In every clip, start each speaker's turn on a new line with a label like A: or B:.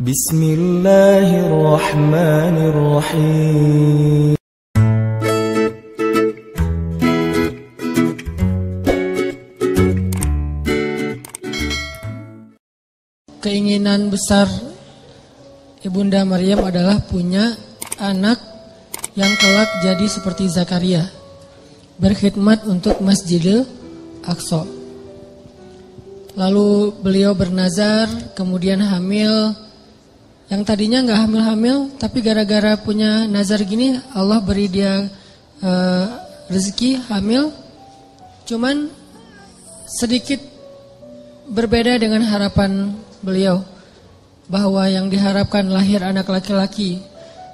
A: Bismillahirrahmanirrahim.
B: Keinginan besar Ibunda Maryam adalah punya anak yang kelak jadi seperti Zakaria, berkhidmat untuk Masjidil Aqsa. Lalu beliau bernazar, kemudian hamil. Yang tadinya nggak hamil-hamil, tapi gara-gara punya nazar gini, Allah beri dia rezeki hamil. Cuman sedikit berbeda dengan harapan beliau, bahwa yang diharapkan lahir anak laki-laki.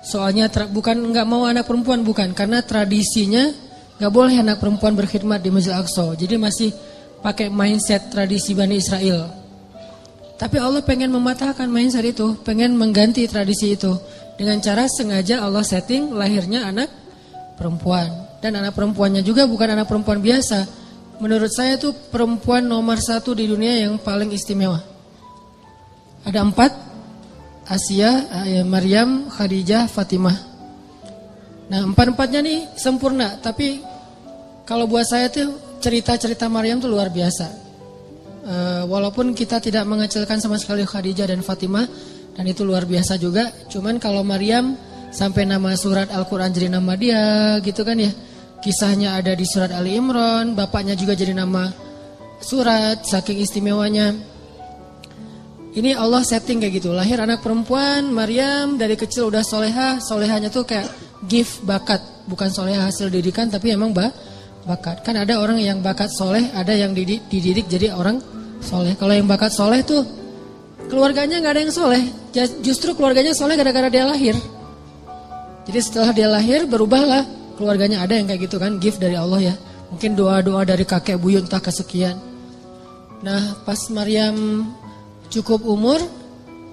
B: Soalnya bukan nggak mau anak perempuan, bukan, karena tradisinya nggak boleh anak perempuan berkhidmat di Masjid Aqsa. Jadi masih pakai mindset tradisi Bani Israel. Tapi Allah pengen mematahkan mindset itu, pengen mengganti tradisi itu dengan cara sengaja Allah setting lahirnya anak perempuan. Dan anak perempuannya juga bukan anak perempuan biasa. Menurut saya itu perempuan nomor 1 di dunia yang paling istimewa. Ada 4, Asia, Maryam, Khadijah, Fatimah. Nah 4-4-nya nih sempurna. Tapi kalau buat saya tuh cerita-cerita Maryam tuh luar biasa. Walaupun kita tidak mengecilkan sama sekali Khadijah dan Fatimah, dan itu luar biasa juga. Cuman kalau Maryam sampai nama surat Al-Quran jadi nama dia gitu kan ya. Kisahnya ada di surat Ali Imran, bapaknya juga jadi nama surat, saking istimewanya. Ini Allah setting kayak gitu. Lahir anak perempuan, Maryam dari kecil udah solehah. Solehahnya tuh kayak gift, bakat. Bukan solehah hasil didikan, tapi emang bakat. Kan ada orang yang bakat soleh, ada yang dididik jadi orang soleh. Kalau yang bakat soleh tuh keluarganya gak ada yang soleh. Justru keluarganya soleh gara-gara dia lahir. Jadi setelah dia lahir berubahlah keluarganya, ada yang kayak gitu kan, gift dari Allah ya. Mungkin doa-doa dari kakek buyut entah kesekian. Nah pas Maryam cukup umur,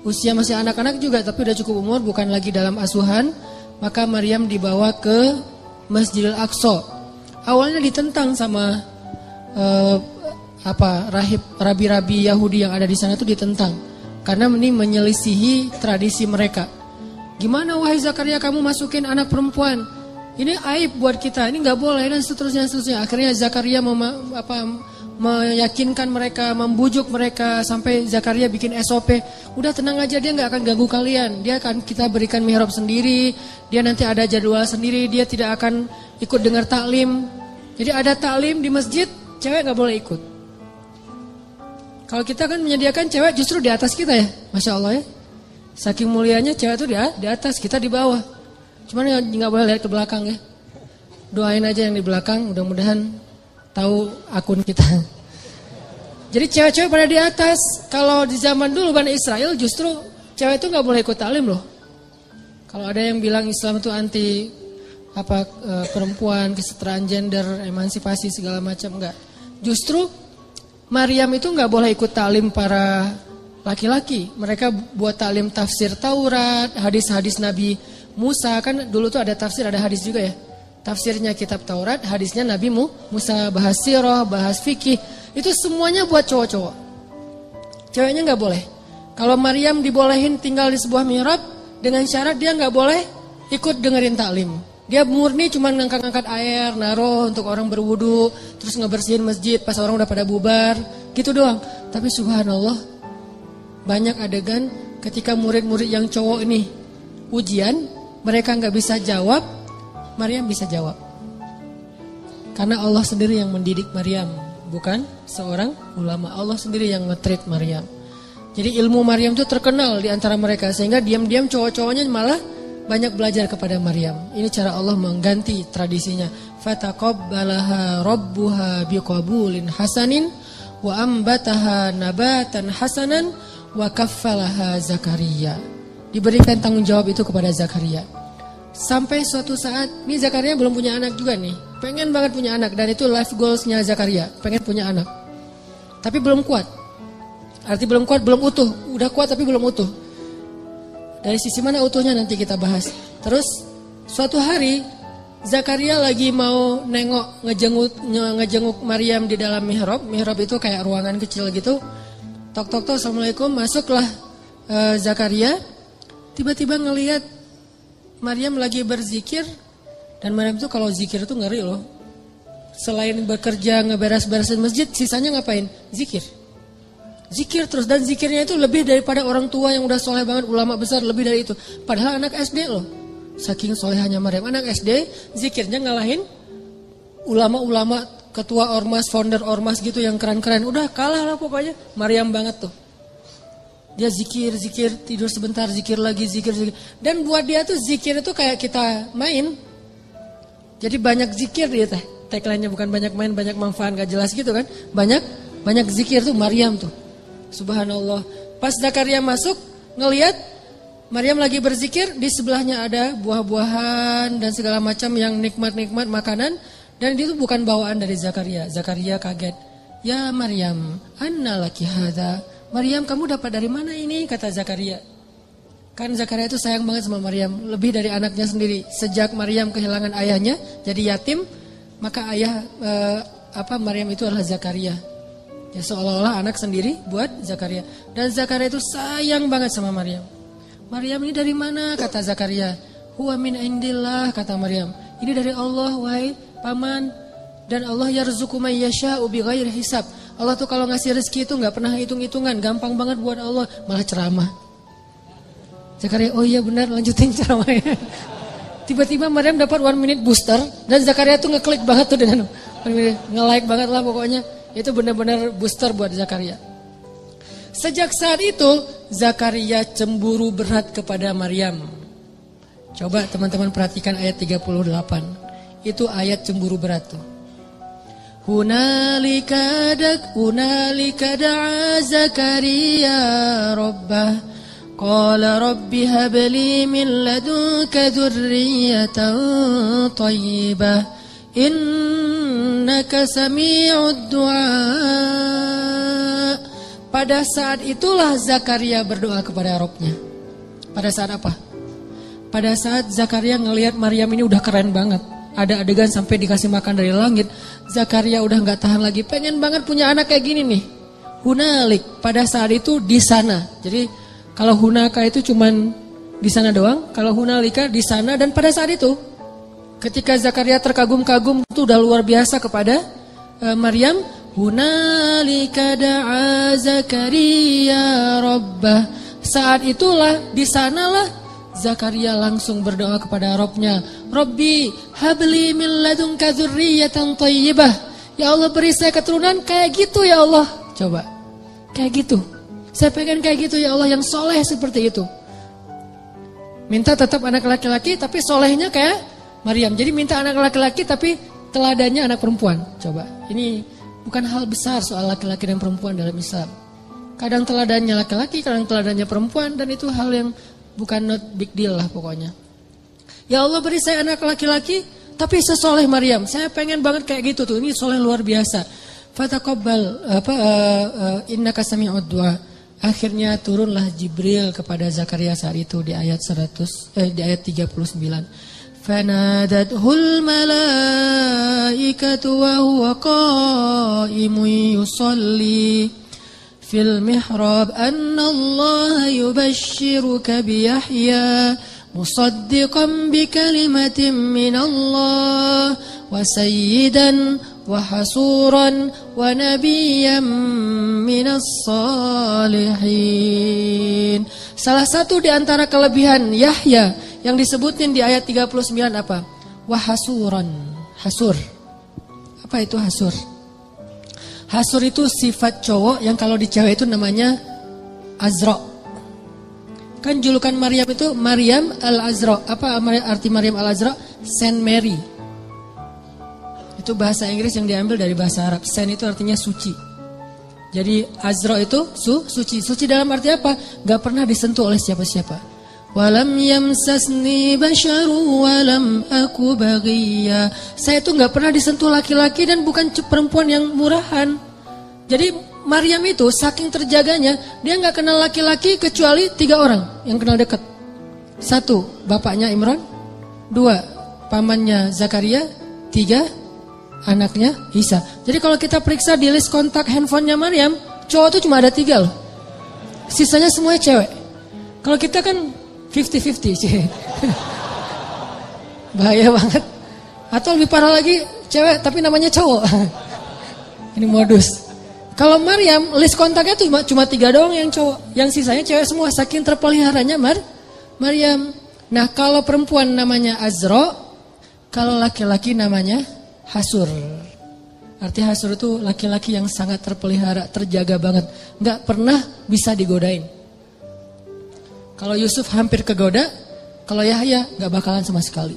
B: usia masih anak-anak juga, tapi udah cukup umur, bukan lagi dalam asuhan, maka Maryam dibawa ke Masjidil Aqsa. Awalnya ditentang sama rabi-rabi Yahudi yang ada di sana tuh ditentang, karena ini menyelisihi tradisi mereka. Gimana wahai Zakaria kamu masukin anak perempuan? Ini aib buat kita, ini nggak boleh dan seterusnya. Akhirnya Zakaria meyakinkan mereka, membujuk mereka, sampai Zakaria bikin SOP. Udah tenang aja, dia gak akan ganggu kalian. Dia akan kita berikan mihrab sendiri. Dia nanti ada jadwal sendiri. Dia tidak akan ikut dengar taklim. Jadi ada taklim di masjid, cewek gak boleh ikut. Kalau kita kan menyediakan cewek justru di atas kita ya, Masya Allah ya. Saking mulianya cewek itu di atas, kita di bawah. Cuman gak boleh lihat ke belakang ya. Doain aja yang di belakang, mudah-mudahan tahu akun kita. Jadi cewek-cewek pada di atas. Kalau di zaman dulu Bani Israel justru cewek itu nggak boleh ikut taklim loh. Kalau ada yang bilang Islam itu anti perempuan, kesetaraan gender, emansipasi segala macam, enggak. Justru Maryam itu nggak boleh ikut taklim para laki-laki. Mereka buat taklim tafsir Taurat, hadis-hadis Nabi Musa, kan dulu tuh ada tafsir, ada hadis juga ya. Tafsirnya kitab Taurat, hadisnya Nabi Musa, bahas sirah, bahas fikih. Itu semuanya buat cowok-cowok. Ceweknya gak boleh. Kalau Maryam dibolehin tinggal di sebuah mihrab, dengan syarat dia gak boleh ikut dengerin taklim. Dia murni cuma ngangkat-ngangkat air, naruh untuk orang berwudu, terus ngebersihin masjid pas orang udah pada bubar, gitu doang. Tapi subhanallah, banyak adegan ketika murid-murid yang cowok ini ujian, mereka gak bisa jawab, Maryam bisa jawab. Karena Allah sendiri yang mendidik Maryam, bukan seorang ulama. Allah sendiri yang nge-treat Maryam. Jadi ilmu Maryam itu terkenal di antara mereka, sehingga diam-diam cowok-cowoknya malah banyak belajar kepada Maryam. Ini cara Allah mengganti tradisinya. Fataqabbalaha rabbuha biqabulin hasanin wa ambataha nabatan hasanan wa kaffalaha Zakaria. Diberikan tanggung jawab itu kepada Zakaria. Sampai suatu saat, nih Zakaria belum punya anak juga nih. Pengen banget punya anak, dan itu life goalsnya Zakaria, pengen punya anak. Tapi belum kuat. Arti belum kuat, belum utuh. Udah kuat tapi belum utuh. Dari sisi mana utuhnya nanti kita bahas. Terus suatu hari Zakaria lagi mau ngejenguk Maryam di dalam mihrab. Mihrab itu kayak ruangan kecil gitu. Tok tok tok, assalamualaikum, masuklah Zakaria, tiba-tiba ngelihat Maryam lagi berzikir. Dan Maryam itu kalau zikir itu ngeri loh. Selain bekerja ngeberes-beresin masjid, sisanya ngapain? Zikir. Zikir terus, dan zikirnya itu lebih daripada orang tua yang udah soleh banget, ulama besar, lebih dari itu. Padahal anak SD loh. Saking solehnya Maryam, anak SD zikirnya ngalahin ulama-ulama, ketua ormas, founder ormas gitu yang keren-keren. Udah kalah lah pokoknya. Maryam banget tuh. Dia zikir, tidur sebentar, zikir lagi, zikir. Dan buat dia tuh zikir itu kayak kita main. Jadi banyak zikir dia teh. Tagline-nya bukan banyak main, banyak manfaat, gak jelas gitu kan. Banyak zikir tuh Maryam tuh. Subhanallah. Pas Zakaria masuk, ngelihat Maryam lagi berzikir, di sebelahnya ada buah-buahan dan segala macam yang nikmat-nikmat makanan. Dan itu bukan bawaan dari Zakaria. Zakaria kaget. Ya Maryam, anna laki hadza. Maryam, kamu dapat dari mana ini? Kata Zakaria. Kan Zakaria itu sayang banget sama Maryam, lebih dari anaknya sendiri. Sejak Maryam kehilangan ayahnya, jadi yatim, maka Maryam itu adalah Zakaria. Ya seolah-olah anak sendiri buat Zakaria. Dan Zakaria itu sayang banget sama Maryam. Maryam ini dari mana? Kata Zakaria. Huwa min indillah, kata Maryam. Ini dari Allah, wahai paman. Dan Allah yarzuqu may yasha'u bighairi hisab. Allah tuh kalau ngasih rezeki itu gak pernah hitung-hitungan. Gampang banget buat Allah. Malah ceramah. Zakaria, oh iya benar, lanjutin ceramahnya. Tiba-tiba Maryam dapat 1 minute booster. Dan Zakaria tuh ngeklik banget tuh dengan nge-like banget lah pokoknya. Itu benar-benar booster buat Zakaria. Sejak saat itu Zakaria cemburu berat kepada Maryam. Coba teman-teman perhatikan ayat 38. Itu ayat cemburu berat tuh. Hunalika da'a Zakaria rabbah. Qala rabbi habli min ladunka dzurriyyatan thayyibah. Innaka sami'ud du'a. Pada saat itulah Zakaria berdoa kepada Rabbnya. Pada saat apa? Pada saat Zakaria ngelihat Maryam ini udah keren banget. Ada adegan sampai dikasih makan dari langit. Zakaria udah gak tahan lagi. Pengen banget punya anak kayak gini nih. Hunalik. Pada saat itu di sana. Jadi kalau hunaka itu cuman di sana doang. Kalau hunalika di sana dan pada saat itu. Ketika Zakaria terkagum-kagum itu udah luar biasa kepada Maryam. Hunalika da'a Zakaria rabbah. Saat itulah, di sanalah Zakaria langsung berdoa kepada Rabbnya. Rabbi habli min ladunka dzurriyyatan thayyibah. Ya Allah, beri saya keturunan kayak gitu ya Allah. Coba. Kayak gitu. Saya pengen kayak gitu ya Allah, yang soleh seperti itu. Minta tetap anak laki-laki tapi solehnya kayak Maryam. Jadi minta anak laki-laki tapi teladannya anak perempuan. Coba. Ini bukan hal besar soal laki-laki dan perempuan dalam Islam. Kadang teladannya laki-laki, kadang teladannya perempuan. Dan itu hal yang bukan not big deal lah pokoknya. Ya Allah, beri saya anak laki-laki tapi sesoleh Maryam. Saya pengen banget kayak gitu tuh. Ini soleh luar biasa. Fataqabbal innaka sami'ud du'a. Akhirnya turunlah Jibril kepada Zakaria saat itu di ayat 39. Fanadathul malaikatu wa huwa qa'imun yusalli fil mihrab anna Allah yubashshiruka bi Yahya musaddiqan bi kalimatin min Allah wa sayyidan wa hasuran wa nabiyyan minas salihin. Salah satu di antara kelebihan Yahya yang disebutin di ayat 39 apa? Wahasuran. Hasur. Apa itu hasur? Hasur itu sifat cowok yang kalau di cewek itu namanya Azra. Kan julukan Maryam itu Maryam Al-Azra. Apa arti Maryam Al-Azra? Saint Mary. Itu bahasa Inggris yang diambil dari bahasa Arab. Saint itu artinya suci. Jadi Azra itu suci. Suci dalam arti apa? Gak pernah disentuh oleh siapa-siapa. Walam yamsasni basyaru walam aku baghiya. Saya itu gak pernah disentuh laki-laki dan bukan perempuan yang murahan. Jadi Maryam itu saking terjaganya, dia gak kenal laki-laki kecuali 3 orang yang kenal dekat. 1, bapaknya Imran. 2, pamannya Zakaria. 3, anaknya Isa. Jadi kalau kita periksa di list kontak handphonenya Maryam, cowok itu cuma ada 3 loh. Sisanya semuanya cewek. Kalau kita kan 50-50 sih. Bahaya banget. Atau lebih parah lagi, cewek tapi namanya cowok. Ini modus. Kalau Maryam, list kontaknya tuh cuma 3 doang yang cowok. Yang sisanya cewek semua, saking terpeliharanya Maryam. Nah kalau perempuan namanya Azra, kalau laki-laki namanya Hasur. Arti Hasur itu laki-laki yang sangat terpelihara, terjaga banget. Gak pernah bisa digodain. Kalau Yusuf hampir kegoda, kalau Yahya gak bakalan sama sekali.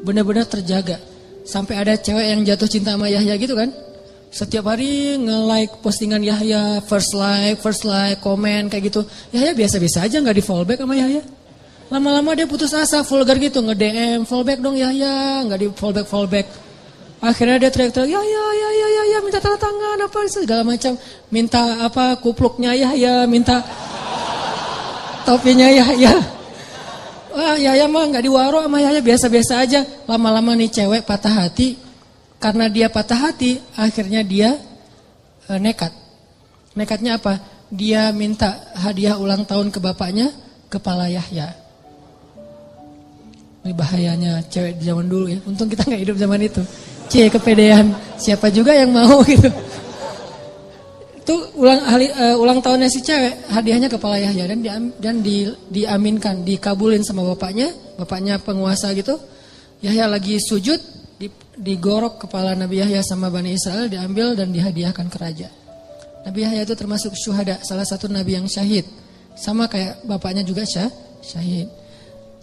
B: Benar-benar terjaga. Sampai ada cewek yang jatuh cinta sama Yahya gitu kan. Setiap hari nge-like postingan Yahya, first like, komen kayak gitu. Yahya biasa-biasa aja gak di fallback sama Yahya. Lama-lama dia putus asa, vulgar gitu, nge-DM, fallback dong Yahya, gak di fallback. Akhirnya dia teriak-teriak, ya, minta tanda tangan, apa segala macam. Minta apa, kupluknya Yahya, minta topinya Yahya. Wah Yahya mah gak diwaro sama Yahya, biasa-biasa aja. Lama-lama nih cewek patah hati. Karena dia patah hati, akhirnya dia nekat. Nekatnya apa? Dia minta hadiah ulang tahun ke bapaknya, kepala Yahya. Ini bahayanya cewek di zaman dulu ya. Untung kita gak hidup zaman itu. Kepedean. Siapa juga yang mau gitu. Itu ulang tahunnya si cewek, hadiahnya kepala Yahya. Dan diaminkan, dikabulin sama bapaknya. Bapaknya penguasa gitu. Yahya lagi sujud, digorok kepala Nabi Yahya sama Bani Israel, diambil dan dihadiahkan ke raja. Nabi Yahya itu termasuk syuhada, salah satu nabi yang syahid. Sama kayak bapaknya juga syahid.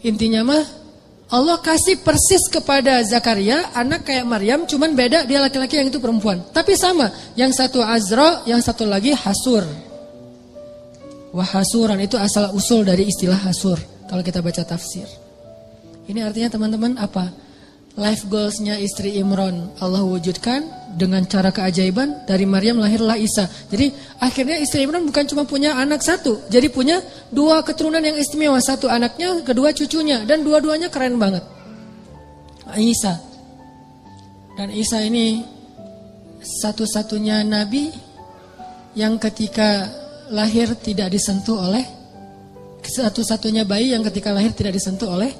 B: Intinya mah Allah kasih persis kepada Zakaria anak kayak Maryam, cuman beda dia laki-laki, yang itu perempuan. Tapi sama, yang satu Azra, yang satu lagi Hasur. Wahasuran itu asal usul dari istilah Hasur kalau kita baca tafsir. Ini artinya teman-teman apa? Life goalsnya istri Imran Allah wujudkan dengan cara keajaiban. Dari Maryam lahirlah Isa. Jadi akhirnya istri Imran bukan cuma punya anak satu, jadi punya 2 keturunan yang istimewa. Satu anaknya, kedua cucunya, dan dua-duanya keren banget. Isa. Dan Isa ini satu-satunya nabi yang ketika lahir tidak disentuh oleh, satu-satunya bayi yang ketika lahir tidak disentuh oleh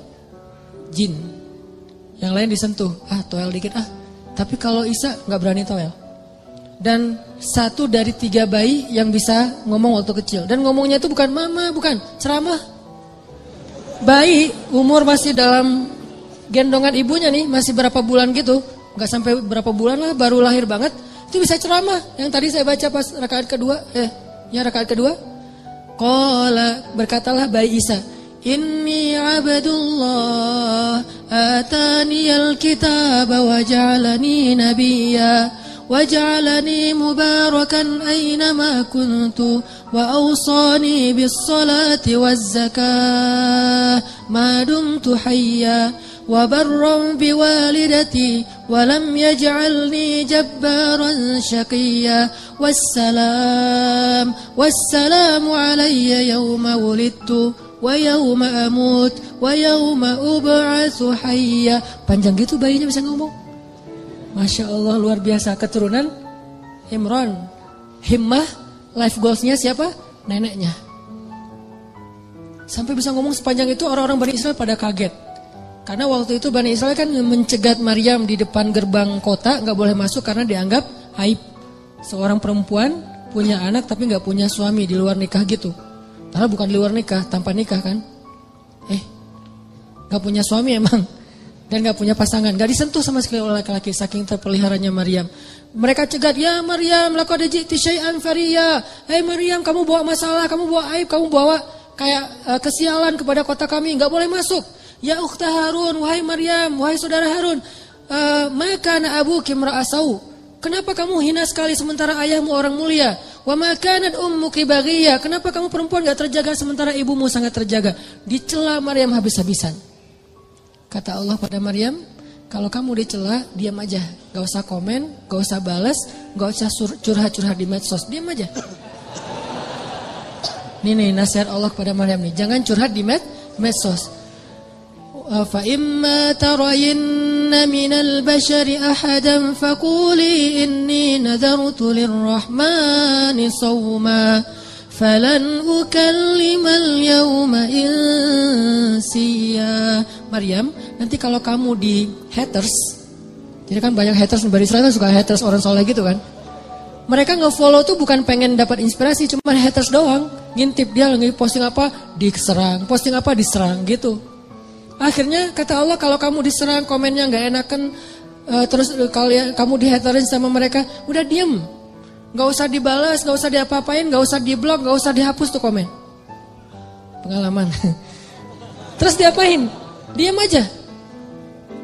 B: jin. Yang lain disentuh, toel dikit Tapi kalau Isa gak berani toel. Dan 1 dari 3 bayi yang bisa ngomong waktu kecil. Dan ngomongnya itu bukan mama, bukan ceramah. Bayi umur masih dalam gendongan ibunya nih, masih berapa bulan gitu, gak sampai berapa bulan lah, baru lahir banget, itu bisa ceramah. Yang tadi saya baca pas rakaat kedua, berkatalah bayi Isa, Inni abdullah ataniyal kitab wa ja'alani nabiyya wa ja'alani mubarakan aynama kuntu wa awsani bis salati waz zakah ma dumtu hayya wa barran bi walidati wa lam yaj'alni jabbaran shaqiyya wassalamu alayya yawma wulidtu wa yawma amut wa yawma ub'atsu hayya. Panjang gitu bayinya bisa ngomong. Masya Allah, luar biasa. Keturunan Imran. Himmah, life goalsnya siapa? Neneknya. Sampai bisa ngomong sepanjang itu, orang-orang Bani Israel pada kaget. Karena waktu itu Bani Israel kan mencegat Maryam di depan gerbang kota, gak boleh masuk karena dianggap aib. Seorang perempuan punya anak tapi gak punya suami, di luar nikah gitu. Padahal bukan di luar nikah, tanpa nikah kan. Gak punya suami emang. Dan gak punya pasangan. Gak disentuh sama sekali oleh laki-laki, saking terpeliharanya Maryam. Mereka cegat, ya Maryam, laqad ji'ti syai'an fariya. Hei Maryam, kamu bawa masalah, kamu bawa aib, kamu bawa kayak kesialan kepada kota kami. Gak boleh masuk. Ya ukhta Harun, wahai Maryam, wahai saudara Harun. Maka na abuki imra'asau. Kenapa kamu hina sekali sementara ayahmu orang mulia? Wa ma kanat ummuki baghiyah. Kenapa kamu perempuan gak terjaga sementara ibumu sangat terjaga? Dicela Maryam habis-habisan. Kata Allah pada Maryam, kalau kamu dicela, diam aja. Gak usah komen, gak usah balas, gak usah curhat-curhat di medsos. Diam aja. Ini nasihat Allah kepada Maryam nih. Jangan curhat di medsos. Fa imma tarayinna minal bashari ahadan faquli inni nadartu lirrahmani sawma Falan ukallimal yawma insiya. Maryam, nanti kalau kamu di haters, jadi kan banyak haters, Bani Israil kan suka haters orang soleh gitu kan. Mereka nge-follow tuh bukan pengen dapat inspirasi, cuma haters doang. Ngintip dia lagi posting apa, diserang. Posting apa, diserang gitu. Akhirnya kata Allah, kalau kamu diserang, komennya gak enakan, terus kamu dihaterin sama mereka, udah diem. Gak usah dibalas, gak usah diapa-apain, gak usah di-blok, gak usah dihapus tuh komen. Pengalaman. Terus diapain? Diem aja.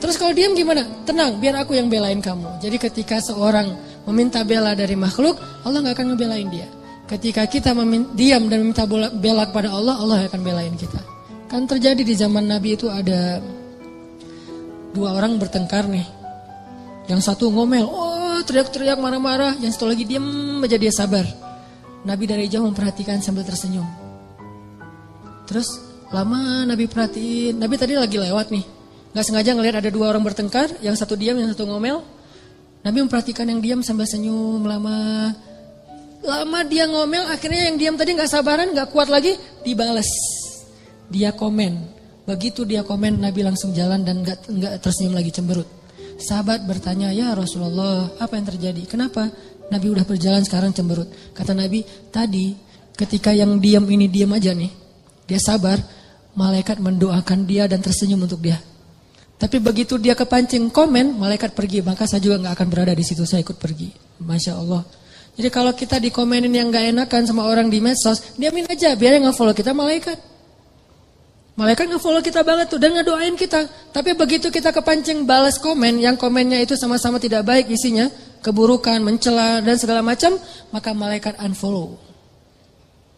B: Terus kalau diem gimana? Tenang, biar aku yang belain kamu. Jadi ketika seorang meminta bela dari makhluk, Allah gak akan ngebelain dia. Ketika kita diam dan meminta bela kepada Allah, Allah akan belain kita. Kan terjadi di zaman Nabi itu ada 2 orang bertengkar nih. Yang satu ngomel, teriak-teriak marah-marah. Yang satu lagi diam aja, dia sabar. Nabi dari jauh memperhatikan sambil tersenyum. Terus lama Nabi perhatiin, Nabi tadi lagi lewat nih. Gak sengaja ngelihat ada 2 orang bertengkar, yang satu diam, yang satu ngomel. Nabi memperhatikan yang diam sambil senyum lama. Lama dia ngomel, akhirnya yang diam tadi gak sabaran, gak kuat lagi, dibales. Dia komen. Begitu dia komen, Nabi langsung jalan dan gak tersenyum lagi, cemberut. Sahabat bertanya, ya Rasulullah, apa yang terjadi? Kenapa Nabi udah berjalan sekarang cemberut? Kata Nabi, tadi ketika yang diam ini diam aja nih, dia sabar, malaikat mendoakan dia dan tersenyum untuk dia. Tapi begitu dia kepancing komen, malaikat pergi. Maka saya juga gak akan berada di situ, saya ikut pergi. Masya Allah. Jadi kalau kita dikomenin yang gak enakan sama orang di medsos, diamin aja, biar yang nge-follow kita malaikat. Malaikat nge-follow kita banget tuh dan ngedoain kita. Tapi begitu kita kepancing balas komen, yang komennya itu sama-sama tidak baik isinya, keburukan, mencela dan segala macam, maka malaikat unfollow.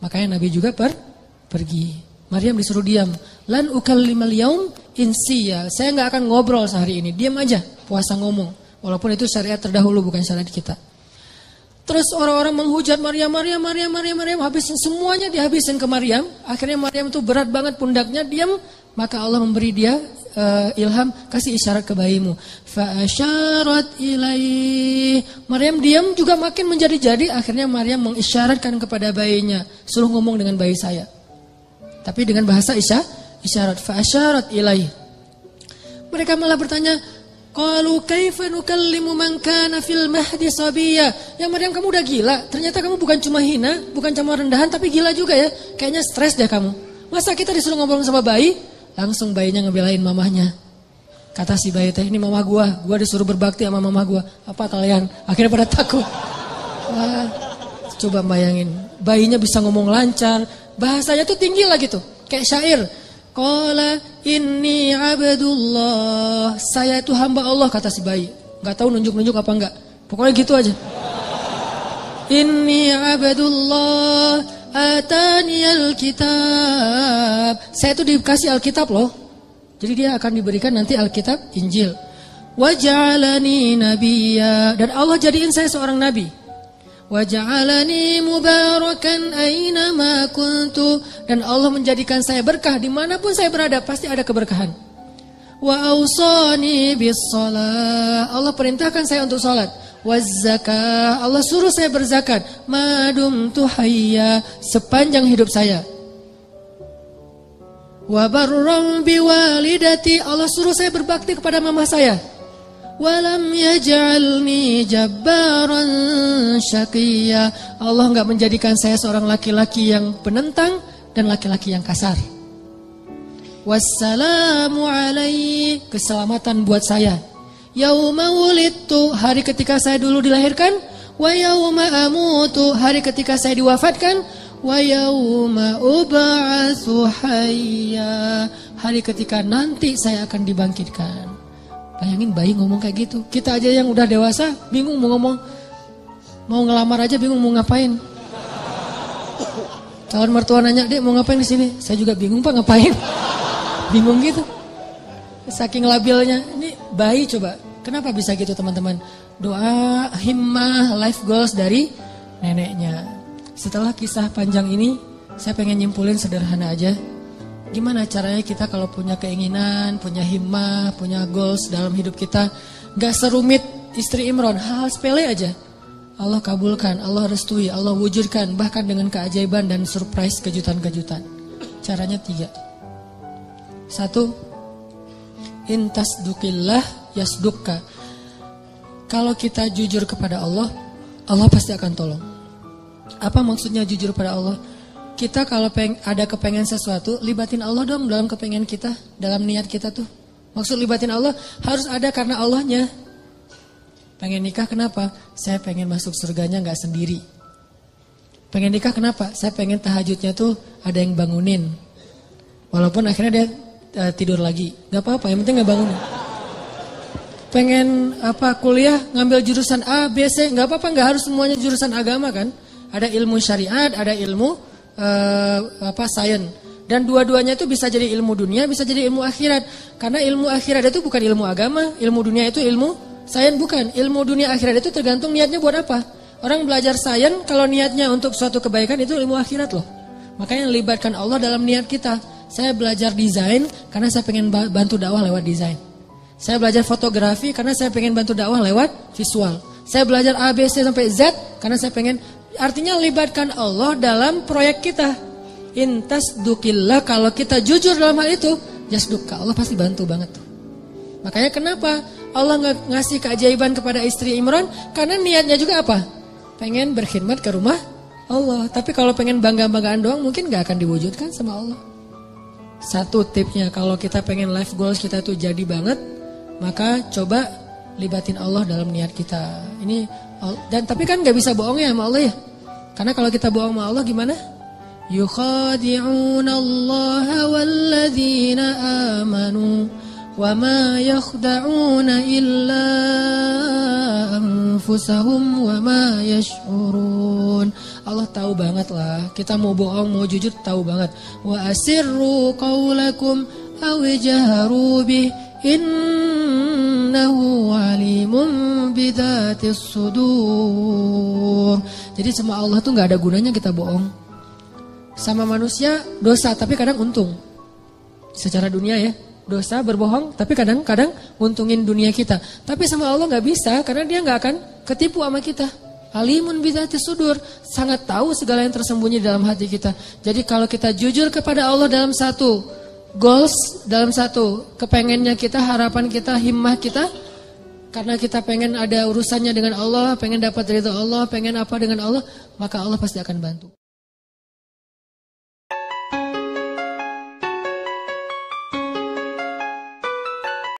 B: Makanya Nabi juga pergi. Maryam disuruh diam. Lan ukallimal yaum insiya. Saya gak akan ngobrol sehari ini. Diam aja, puasa ngomong. Walaupun itu syariat terdahulu, bukan syariat kita. Terus orang-orang menghujat Maryam. Habisin semuanya, dihabisin ke Maryam. Akhirnya Maryam itu berat banget pundaknya, diam. Maka Allah memberi dia ilham, kasih isyarat ke bayimu. Fa'asyarat ilaih. Maryam diam juga makin menjadi-jadi. Akhirnya Maryam mengisyaratkan kepada bayinya, suruh ngomong dengan bayi saya. Tapi dengan bahasa isyarat. Fa'asyarat ilaih. Mereka malah bertanya, qalu kaifa nukallimu man kana fil mahdi sabiyya. Ya Maryam, kamu udah gila. Ternyata kamu bukan cuma hina, bukan cuma rendahan, tapi gila juga ya. Kayaknya stres deh kamu. Masa kita disuruh ngobrol sama bayi? Langsung bayinya ngebelain mamahnya. Kata si bayi teh, ini mama gua disuruh berbakti sama mama gua. Apa kalian? Akhirnya pada takut. Wah, coba bayangin, bayinya bisa ngomong lancar, bahasanya tuh tinggi lah gitu, kayak syair. Qala inni abdullah. Saya itu hamba Allah, kata si bayi. Gak tahu nunjuk-nunjuk apa enggak. Pokoknya gitu aja. Inni abdullah ataniyal kitab. Saya itu dikasih Alkitab loh. Jadi dia akan diberikan nanti Alkitab, Injil. Waja'alani nabiyya. Dan Allah jadiin saya seorang nabi. Waja'alani mubarakan aina ma kuntu. Dan Allah menjadikan saya berkah dimanapun saya berada, pasti ada keberkahan. Wa awsani bis shalah. Allah perintahkan saya untuk salat. Waz zakah. Allah suruh saya berzakat. Madumtu hayya. Sepanjang hidup saya. Wa barram biwalidati. Allah suruh saya berbakti kepada mama saya. Walam yaj'alni jabbaran syaqiyya. Allah enggak menjadikan saya seorang laki-laki yang penentang dan laki-laki yang kasar. Wassalamu alaihi. Keselamatan buat saya. Yauma wulidtu. Hari ketika saya dulu dilahirkan. Wa yauma amutu. Hari ketika saya diwafatkan. Wa yauma ub'atsu hayya. Hari ketika nanti saya akan dibangkitkan. Bayangin bayi ngomong kayak gitu. Kita aja yang udah dewasa bingung mau ngomong. Mau ngelamar aja bingung mau ngapain. Calon mertua nanya, "Dek, mau ngapain di sini?" Saya juga bingung, Pak, ngapain. Bingung gitu. Saking labilnya. Ini bayi coba. Kenapa bisa gitu, teman-teman? Doa, himmah, life goals dari neneknya. Setelah kisah panjang ini, saya pengen nyimpulin sederhana aja. Gimana caranya kita kalau punya keinginan, punya himmah, punya goals dalam hidup kita, gak serumit istri Imron, hal-hal sepele aja. Allah kabulkan, Allah restui, Allah wujudkan, bahkan dengan keajaiban dan surprise kejutan-kejutan. Caranya 3. 1. Intasdukillah yasdukka. Kalau kita jujur kepada Allah, Allah pasti akan tolong. Apa maksudnya jujur pada Allah? Kita kalau ada kepengen sesuatu, libatin Allah dong dalam kepengen kita, dalam niat kita tuh. Maksud libatin Allah harus ada karena Allahnya. Pengen nikah kenapa? Saya pengen masuk surganya gak sendiri. Pengen nikah kenapa? Saya pengen tahajudnya tuh ada yang bangunin. Walaupun akhirnya dia tidur lagi. Gak apa-apa, yang penting gak bangunin. Pengen kuliah ngambil jurusan A, B, C. Gak apa-apa, gak harus semuanya jurusan agama kan. Ada ilmu syariat, ada ilmu sains. Dan dua-duanya itu bisa jadi ilmu dunia, bisa jadi ilmu akhirat. Karena ilmu akhirat itu bukan ilmu agama, ilmu dunia itu ilmu sains bukan. Ilmu dunia akhirat itu tergantung niatnya buat apa. Orang belajar sains kalau niatnya untuk suatu kebaikan itu ilmu akhirat loh. Makanya libatkan Allah dalam niat kita. Saya belajar desain karena saya pengen bantu dakwah lewat desain. Saya belajar fotografi karena saya pengen bantu dakwah lewat visual. Saya belajar A, B, C sampai Z karena saya pengen. Artinya libatkan Allah dalam proyek kita. Intasdukillah, kalau kita jujur dalam hal itu, yasdukka, Allah pasti bantu banget tuh. Makanya kenapa Allah ngasih keajaiban kepada istri Imran? Karena niatnya juga apa? Pengen berkhidmat ke rumah Allah. Tapi kalau pengen bangga-banggaan doang mungkin gak akan diwujudkan sama Allah. 1 tipsnya, kalau kita pengen life goals kita tuh jadi banget, maka coba libatin Allah dalam niat kita. Tapi kan gak bisa bohong ya sama Allah ya. Karena kalau kita bohong sama Allah gimana? يخادعون الله والذين آمنوا وما يخدعون إلا أنفسهم وما يشعرون. Allah tahu banget lah, kita mau bohong mau jujur tahu banget. Wa asirru qaulakum aw jaharu bih innahu alimun bidzatis sudur. Jadi sama Allah tuh nggak ada gunanya kita bohong. Sama manusia dosa tapi kadang untung. Secara dunia ya, dosa berbohong tapi kadang-kadang untungin dunia kita. Tapi sama Allah gak bisa karena dia gak akan ketipu sama kita. Alimun bidzatis sudur, sangat tahu segala yang tersembunyi dalam hati kita. Jadi kalau kita jujur kepada Allah dalam satu goals, dalam satu kepengennya kita, harapan kita, himmah kita, karena kita pengen ada urusannya dengan Allah, pengen dapat ridha Allah, pengen apa dengan Allah, maka Allah pasti akan bantu.